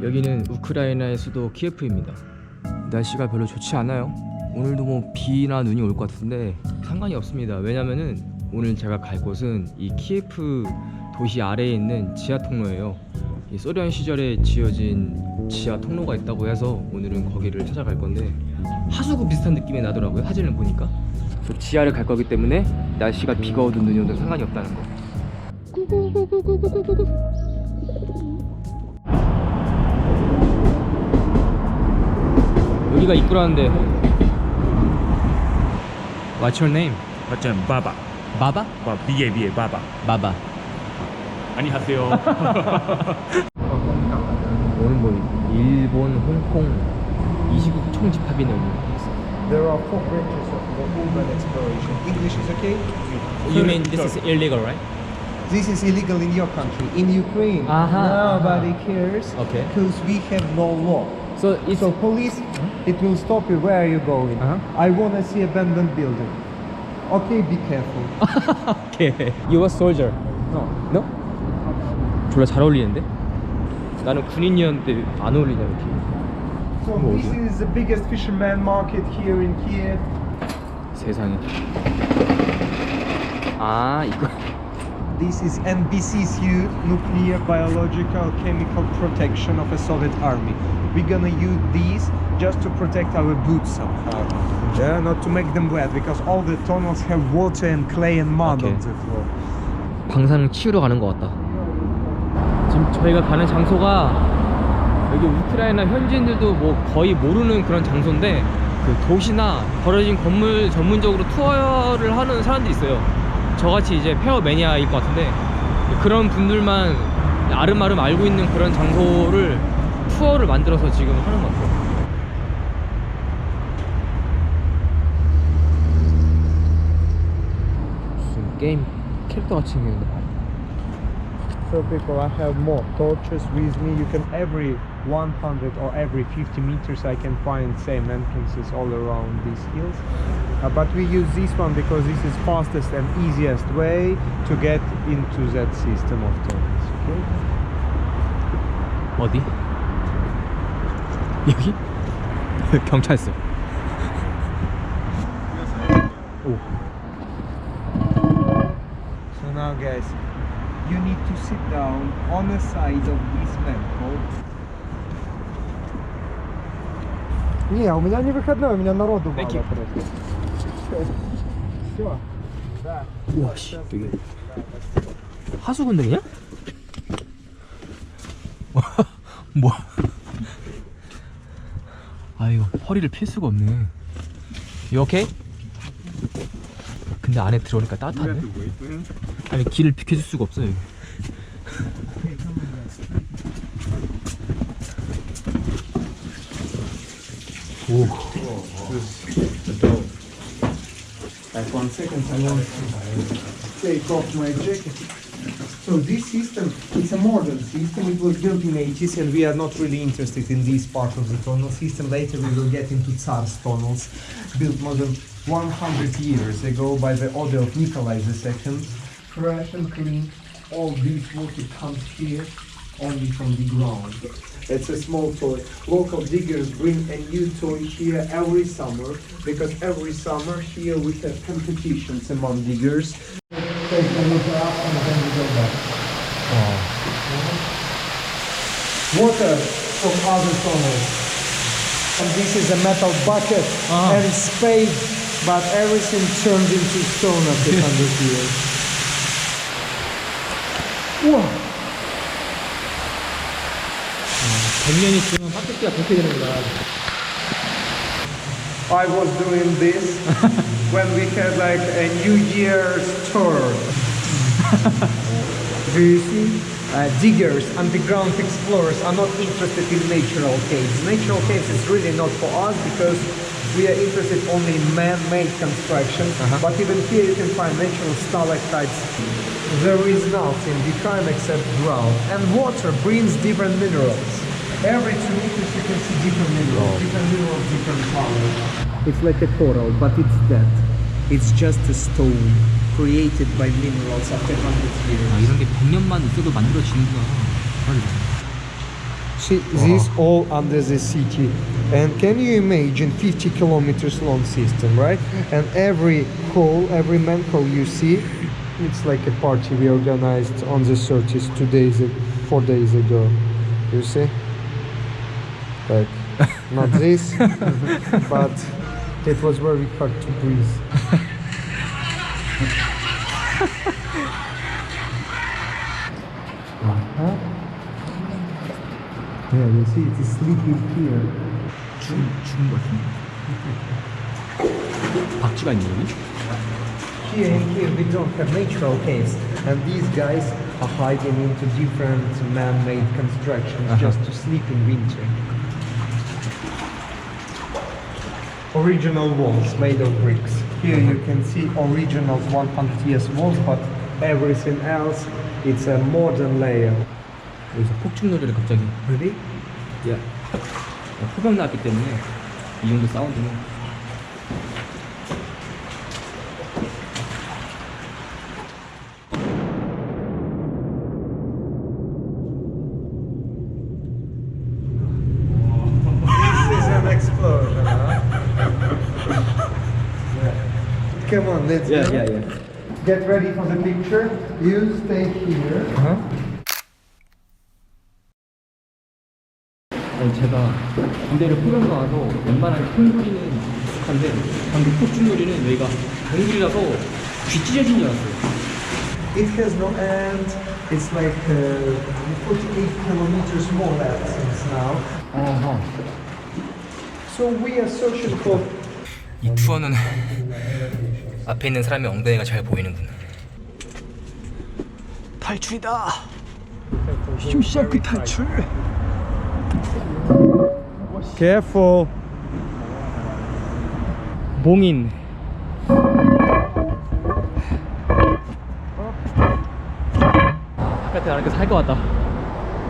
여기는 우크라이나의 수도 키예프입니다. 날씨가 별로 좋지 않아요. 오늘도 뭐 비나 눈이 올 것 같은데 상관이 없습니다. 왜냐면은 오늘 제가 갈 곳은 이 키예프 도시 아래에 있는 지하 통로예요. 이 소련 시절에 지어진 지하 통로가 있다고 해서 오늘은 거기를 찾아갈 건데 하수구 비슷한 느낌이 나더라고요. 사진을 보니까. 지하를 갈 거기 때문에 날씨가 비가 오든 눈이 오든 상관이 없다는 거. 여기가 입구라는데. What's your name? 맞죠? 바바. 바바? 비에 바바. 바바. 안녕하세요. 오늘 뭐 일본, 홍콩 20국 총집합이네 오늘. There are 4 branches of the urban exploration. English is okay? You mean this is illegal, right? This is illegal in your country. In Ukraine, Aha. nobody cares Okay. because we have no law. So it's So police, it will stop you. Where are you going? I want to see abandoned building. Okay, be careful. okay. You a soldier? No. No? 졸라 잘 어울리는데? 나는 군인이었는데 안 어울리냐 이렇게. So this is the biggest fisherman market here in Kiev. 세상에. 아 이거. This is NBCCU, nuclear, biological, chemical protection of a Soviet army. We're gonna use these just to protect our boots somehow. Yeah, not to make them wet because all the tunnels have water and clay and mud Okay. on the floor. 방사능 치우러 가는 것 같다. 지금 저희가 가는 장소가 여기 우크라이나 현지인들도 뭐 거의 모르는 그런 장소인데 그 도시나 버려진 건물 전문적으로 투어를 하는 사람들이 있어요. 저같이 이제 폐허 매니아일 것 같은데 그런 분들만 아름아름 알고 있는 그런 장소를 투어를 만들어서 지금 하는 것 같아요. 무슨 게임 캐릭터 같이 생겼는데. So people, I have more torches with me. You can every 100 or every 50 meters I can find same entrances all around these hills. But we use this one because this is fastest and easiest way to get into that system of tunnels. Okay? 어디? 여기? 경찰서. 오. So now guys, you need to sit down on the side of this manhole. Не, у меня не выходной, у меня народу мало просто. Все. Да. 우와 씨 여기 하수구인데냐? 뭐? 아이고 허리를 필 수가 없네. You okay? 근데 안에 들어오니까 따뜻하네. 아니 길을 비켜줄 수가 없어요 여기. 오. Like 1 second, I want to take off my jacket. So this system, it's a modern system. It was built in 80s and we are not really interested in this part of the tunnel system. Later we will get into Tsar's tunnels, built more than 100 years ago by the order of Nikolai II. Fresh and clean. All this water comes here only from the ground. It's a small toy. Local diggers bring a new toy here every summer because every summer here we have competitions among diggers. Take a look up and then we go back. Water from other tunnels. And this is a metal bucket and spade, but everything turned into stone after 100 years. Whoa! 100년이 지나면 빡대기가 그렇게 되는구나. I was doing this when we had like a New Year's tour. Do you see? Diggers, underground explorers are not interested in natural caves. Natural caves is really not for us because we are interested only in man-made construction. But even here you can find natural stalactites. There is nothing behind except ground. And water brings different minerals. Every 2 meters you can see different minerals, different colors. It's like a coral, but it's dead. It's just a stone created by minerals after 100 years. 아, 이런 게 100년만 있어도 만들어지는구나. See, this all under the city. And can you imagine 50 kilometers long system, right? And every hall, every manhole you see, it's like a party we organized on the 30th 4 days ago. You see? Like, not this, but it was very hard to breathe. Yeah, you see, it is sleeping here. 죽은 것 같은데. 박쥐가 있는 여기? Here and here we don't have natural caves, and these guys are hiding into different man-made constructions just to sleep in winter. Original walls made of bricks. Here you can see original 100 years walls, but everything else it's a modern layer. 여기서 폭죽놀이를 갑자기. Really? 야, 소변 나왔기 때문에 이 정도 사운드는. This is an explosion, huh? Come on, let's go. Yeah. Get ready for the picture. You stay here. 아니, 제가 군대를 포병 나와서 웬만한 큰 놀이는 익숙한데 방금 폭죽놀이는 여기가 동굴이라서 귀 찢어진 줄 알았어요. It has no end. It's like 48 kilometers more left since now. So we are searching for. 이 투어는 앞에 있는 사람의 엉덩이가 잘 보이는군. 탈출이다. 쇼샤크 탈출. Careful. 봉인. 바깥에 나니까 살 것 같다.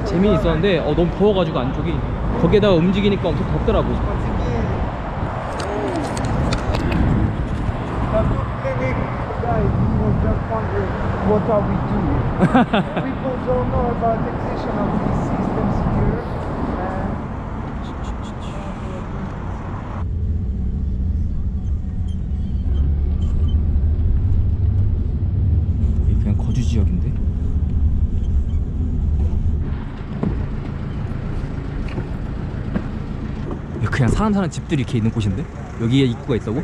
재미는 있었는데 너무 더워가지고 안쪽이 거기에다가 움직이니까 엄청 덥더라고. What are we doing? People don't know about the existence of these systems here. 여기 그냥 거주 지역인데? 여기 그냥 사람 사는 집들이 이렇게 있는 곳인데? 여기에 입구가 있다고?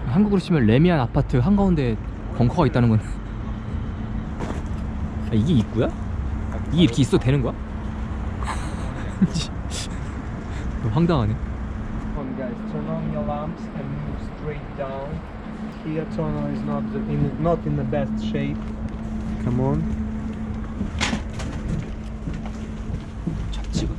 한국으로 치면 레미안 아파트 한가운데 벙커가 있다는 건 이게 입구야? 이게 이렇게 있어도 되는 거야? 황당하네. Come on guys, turn on your lamps and move straight down. Here tunnel is not in the best shape. Come on. 잡지가.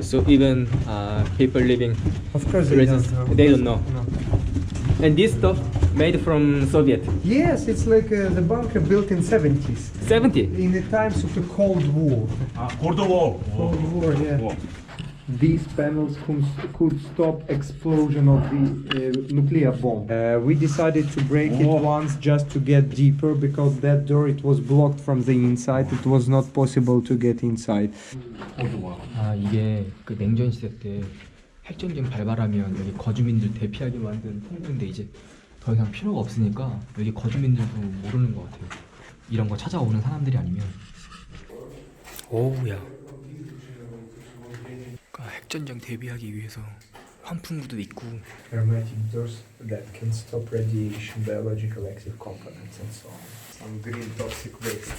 So even people living, Of course they don't know. they don't know. No. And this stuff made from Soviet. Yes, it's like the bunker built in 70s. 70. In the times of the Cold War. 골드워. Cold War, yeah. These panels could stop explosion of the nuclear bomb. We decided to break it once just to get deeper because that door it was blocked from the inside. It was not possible to get inside. 이게 그 냉전 시대 때 핵전쟁 발발하면 여기 거주민들 대피하게 만든 통로인데 이제 더 이상 필요가 없으니까 여기 거주민들도 모르는 것 같아요. 이런 거 찾아오는 사람들이 아니면. 오우야. 핵전쟁 대비하기 위해서 환풍구도 있고. Hermetic doors that can stop radiation, biological active components, and so on. Some green toxic waste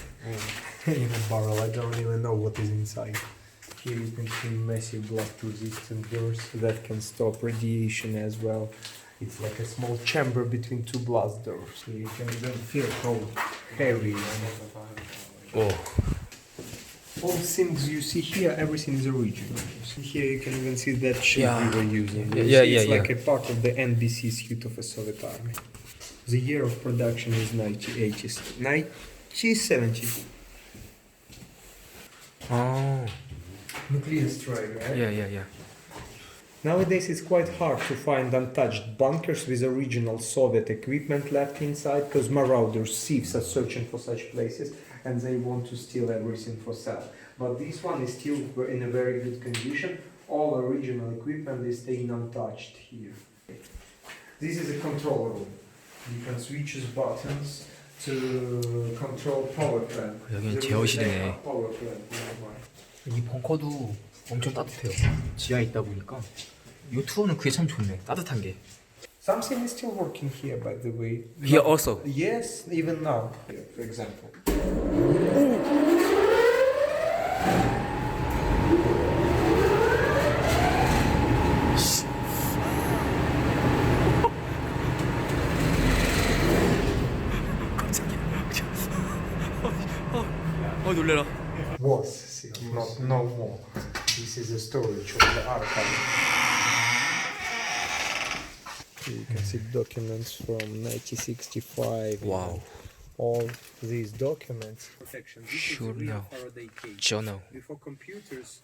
in a barrel. I don't even know what is inside. Here you can see massive blast-resistant doors that can stop radiation as well. It's like a small chamber between two blast doors. You can even feel how heavy. All things you see here, everything is original. Here you can even see that ship we were using. It's like a part of the NBC suite of a Soviet army. The year of production is 1970. 아, clean strike, right? Yeah. Nowadays it's quite hard to find untouched bunkers with original Soviet equipment left inside because marauders, thieves are searching for such places and they want to steal everything for sale. But this one is still in a very good condition. All original equipment is staying untouched here. This is a control room. You can switch the buttons to control power plant. 여기는 There is a 제어실이네. backup power plant nearby. 이 벙커도 엄청 따뜻해요. 지하에 있다 보니까 이 투어는 그게 참 좋네. 따뜻한 게. Something is still working here, by the way. Here also. Yes, even now. Here, for example. 놀래라. Was sealed, not no more. This is a storage of the archive. You can see documents from 1965. Wow. All these documents. Protection. This is Sure a real now. Faraday cage. Journal. Before computers.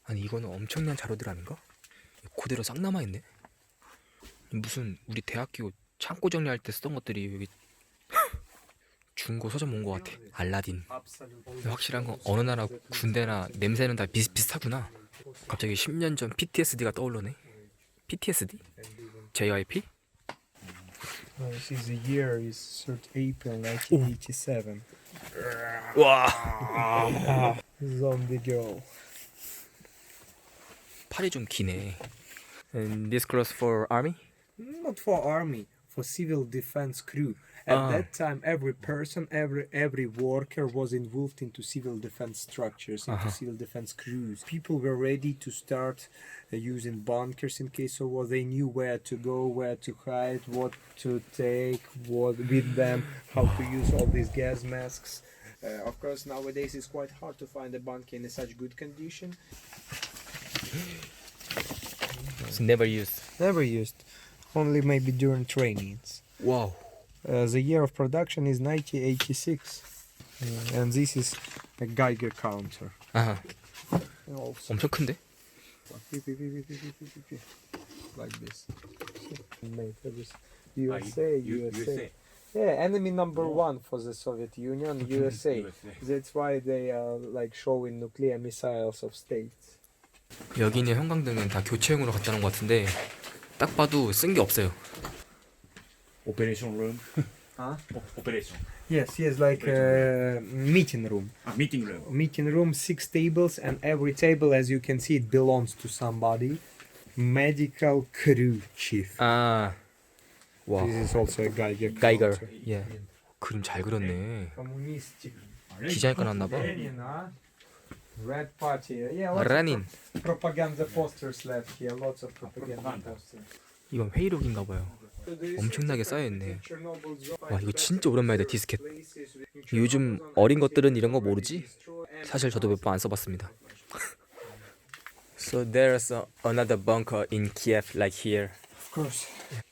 아니 이거는 엄청난 자료들 아닌가? 그대로 싹 남아있네. 무슨 우리 대학교 창고 정리할 때 쓰던 것들이 여기 중고 서점 온 것 같아. 알라딘. 확실한 건 어느 나라 군대나 냄새는 다 비슷비슷하구나. 갑자기 10년 전 PTSD가 떠오르네. PTSD? JYP? This is the year is 3rd April 1987. 와. Zombie girl. 팔이 좀 기네. And this clothes for army? Not for army, for civil defense crew. At that time, every person, every worker was involved into civil defense structures, into civil defense crews. People were ready to start using bunkers in case of war. They knew where to go, where to hide, what to take, what with them, how to use all these gas masks. Of course, nowadays it's quite hard to find a bunker in such good condition. It's never used. Never used, only maybe during trainings. Wow. The year of production is 1986, and this is a Geiger counter. 아하. Also, 엄청 큰데? like this. Made for this. USA. Yeah, enemy number one for the Soviet Union, USA. That's why they are like showing nuclear missiles of states. 여기 있는 형광등은 다 교체용으로 갖다 놓은 것 같은데 딱 봐도 쓴 게 없어요. Operation room. Huh? Operation. Yes, like a meeting room. Meeting room. Meeting room, 6 tables, and every table, as you can see, it belongs to somebody. Medical crew chief. 아. 와. This is also a Geiger. Geiger. counter. 예. 그림 잘 그렸네. Communistic. 디자인과 나왔나 봐. Lenin, huh? Red Party. Yeah, lots 레닌. of propaganda posters left here. Lots of propaganda posters. 이건 회의록인가 봐요. 엄청나게 쌓여있네. 와 이거 진짜 오랜만이다 디스켓. 요즘 어린 것들은 이런 거 모르지? 사실 저도 몇 번 안 써봤습니다. So there's another bunker in Kiev like here. Of course.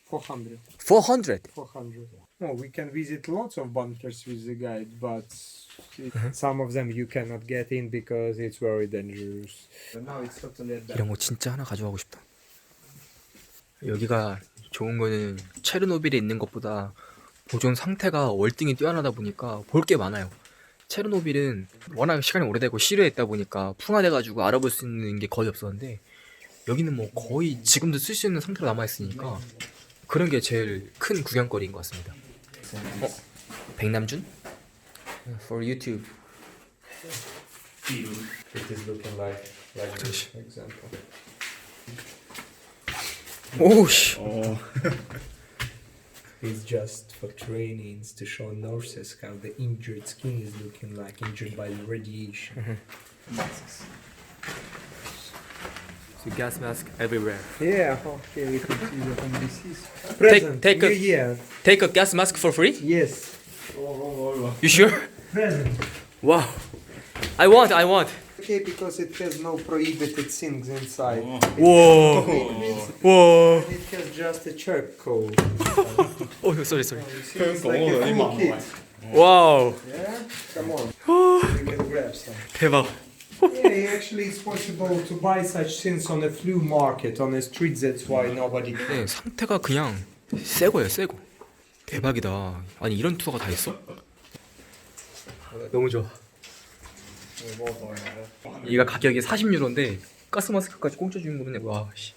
400. 400. 400. Oh, we can visit lots of bunkers with the guide, but some of them you cannot get in because it's very dangerous. But now it's totally 이런 거 진짜 하나 가져가고 싶다. 여기가 좋은 거는 체르노빌에 있는 것보다 보존 상태가 월등히 뛰어나다 보니까 볼 게 많아요. 체르노빌은 워낙 시간이 오래되고 실효했다 보니까 풍화돼가지고 알아볼 수 있는 게 거의 없었는데 여기는 뭐 거의 지금도 쓸 수 있는 상태로 남아있으니까 그런 게 제일 큰 구경거리인 것 같습니다. 백남준? For YouTube. It is looking like this example. 오우씨. It's just for trainings to show nurses how the injured skin is looking like, injured by the radiation. So gas mask everywhere. Yeah, okay, we can see the home disease. Present, take New a- Year. Take a gas mask for free? Yes. You sure? Present. Wow. I want. Okay, because it has no prohibited things inside. Whoa. Whoa. And it has just a charcoal. Oh, sorry. It's like a full kit. Wow. Yeah? Come on. We can grab some. 대박. Yeah, actually it's possible to buy such things on a flea market, on the street, that's why nobody... 네, 상태가 그냥 새 거예요, 새 거. 대박이다. 아니 이런 투어가 다 있어? 너무 좋아. 이가 가격이 40유로인데 가스 마스크까지 공짜 주는 거면 와 씨.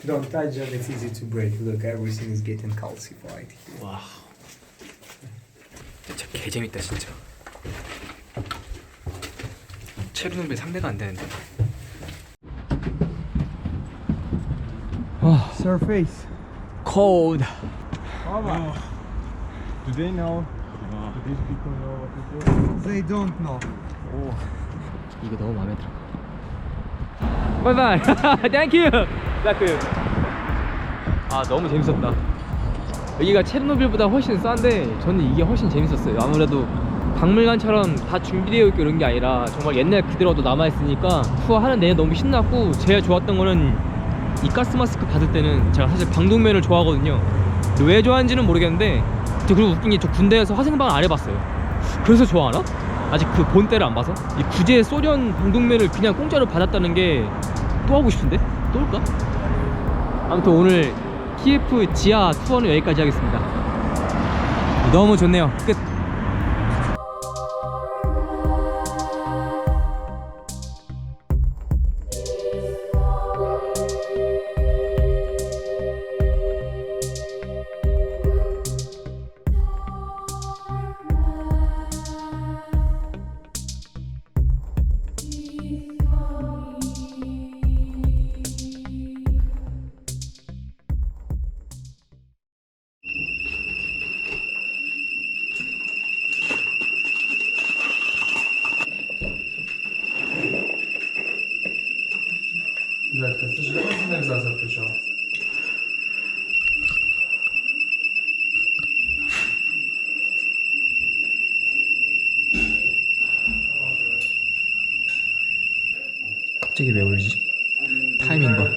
Don't touch them, it's easy to break. Look, everything is getting calcified. 와. 진짜 개재밌다 진짜. 체르노빌 상대가 안 되는데. 아, Surface. cold. Do they know? Do these people know what to do? They don't know. 이거 너무 마음에 들어. 바이바이. 땡큐. 땡큐. 아 너무 재밌었다. 여기가 체르노빌보다 훨씬 싼데 저는 이게 훨씬 재밌었어요. 아무래도 박물관처럼 다 준비되어 있고 이런 게 아니라 정말 옛날 그대로도 남아있으니까 투어 하는 내내 너무 신났고, 제일 좋았던 거는 이 가스 마스크 받을 때는 제가 사실 방독면을 좋아하거든요. 근데 왜 좋아하는지는 모르겠는데, 그리고 웃긴 게 저 군대에서 화생방을 안 해봤어요. 그래서 좋아하나? 아직 그 본때를 안 봐서. 이 구제 소련 방독면을 그냥 공짜로 받았다는 게 또 하고 싶은데? 또 올까? 아무튼 오늘 키예프 지하 투어는 여기까지 하겠습니다. 너무 좋네요. 끝. Дядька, ты же просто нельзя запрещал. 갑자기 왜 울지? 타이밍 봐.